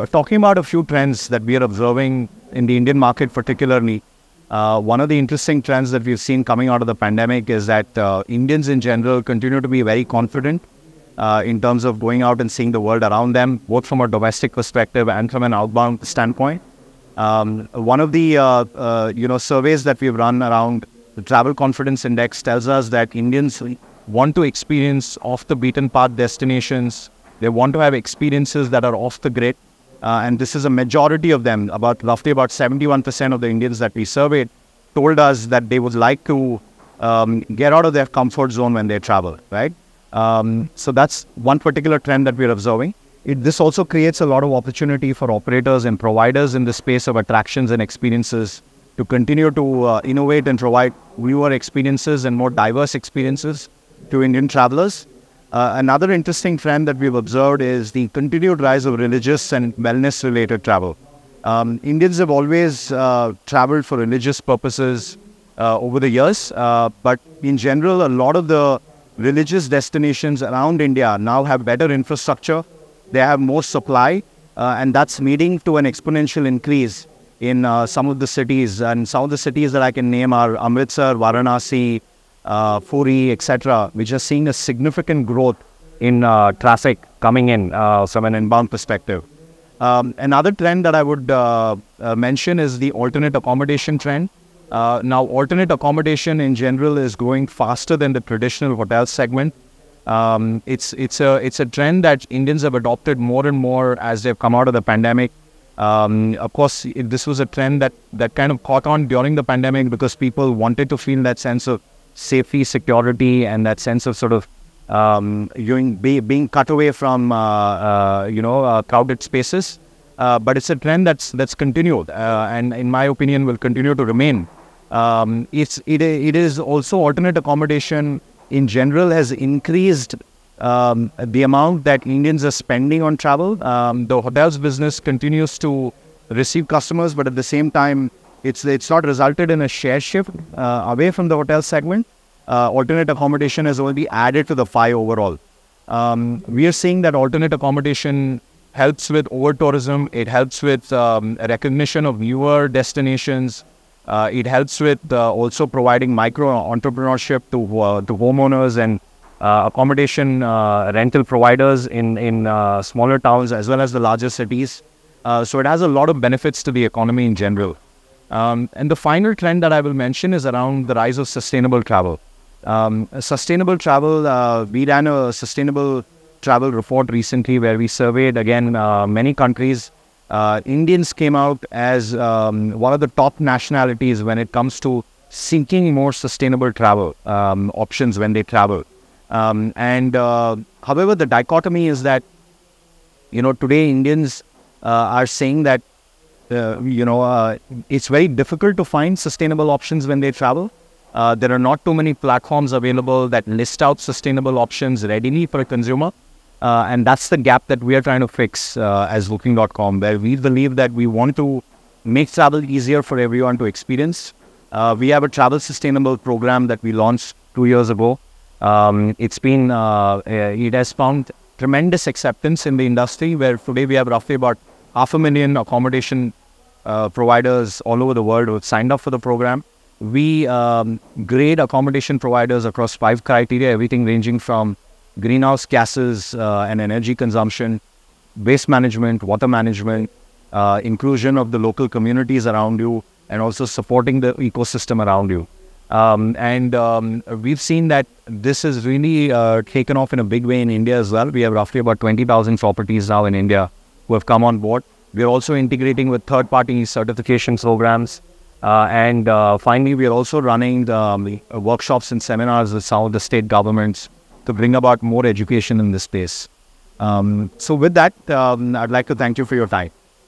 talking about a few trends that we are observing in the Indian market particularly, one of the interesting trends that we've seen coming out of the pandemic is that Indians in general continue to be very confident in terms of going out and seeing the world around them, both from a domestic perspective and from an outbound standpoint. One of the surveys that we've run around the Travel Confidence Index tells us that Indians want to experience off the beaten path destinations. They want to have experiences that are off the grid. And this is a majority of them, roughly about 71% of the Indians that we surveyed told us that they would like to get out of their comfort zone when they travel, right? So that's one particular trend that we're observing. This also creates a lot of opportunity for operators and providers in the space of attractions and experiences to continue to innovate and provide newer experiences and more diverse experiences to Indian travelers. Another interesting trend that we've observed is the continued rise of religious and wellness-related travel. Indians have always traveled for religious purposes over the years, but in general, a lot of the religious destinations around India now have better infrastructure. They have more supply, and that's leading to an exponential increase in some of the cities. And some of the cities that I can name are Amritsar, Varanasi, Puri, etc., which are seeing a significant growth in traffic coming in from an inbound perspective. Another trend that I would mention is the alternate accommodation trend. Now, alternate accommodation in general is growing faster than the traditional hotel segment. It's a trend that Indians have adopted more and more as they've come out of the pandemic. Of course, this was a trend that kind of caught on during the pandemic because people wanted to feel that sense of safety, security, and that sense of sort of being cut away from crowded spaces. But it's a trend that's continued, and in my opinion, will continue to remain. It is also alternate accommodation in general has increased the amount that Indians are spending on travel. The hotels business continues to receive customers, but at the same time, it's not resulted in a share shift away from the hotel segment. Alternate accommodation has only added to the pie overall. We are seeing that alternate accommodation helps with over-tourism. It helps with recognition of newer destinations. It helps with also providing micro-entrepreneurship to homeowners and accommodation rental providers in smaller towns as well as the larger cities. So it has a lot of benefits to the economy in general. And the final trend that I will mention is around the rise of sustainable travel. Sustainable travel, we ran a sustainable travel report recently where we surveyed, again, many countries. Indians came out as one of the top nationalities when it comes to seeking more sustainable travel options when they travel. However, the dichotomy is that, today Indians are saying that, it's very difficult to find sustainable options when they travel. There are not too many platforms available that list out sustainable options readily for a consumer. And that's the gap that we are trying to fix as Booking.com, where we believe that we want to make travel easier for everyone to experience. We have a travel sustainable program that we launched 2 years ago. It has found tremendous acceptance in the industry, where today we have roughly about 500,000 accommodation providers all over the world who have signed up for the program. We grade accommodation providers across 5 criteria, everything ranging from greenhouse gases and energy consumption, waste management, water management, inclusion of the local communities around you, and also supporting the ecosystem around you. We've seen that this has really taken off in a big way in India as well. We have roughly about 20,000 properties now in India who have come on board. We're also integrating with third-party certification programs. Finally, we are also running workshops and seminars with some of the state governments to bring about more education in this space. So with that, I'd like to thank you for your time.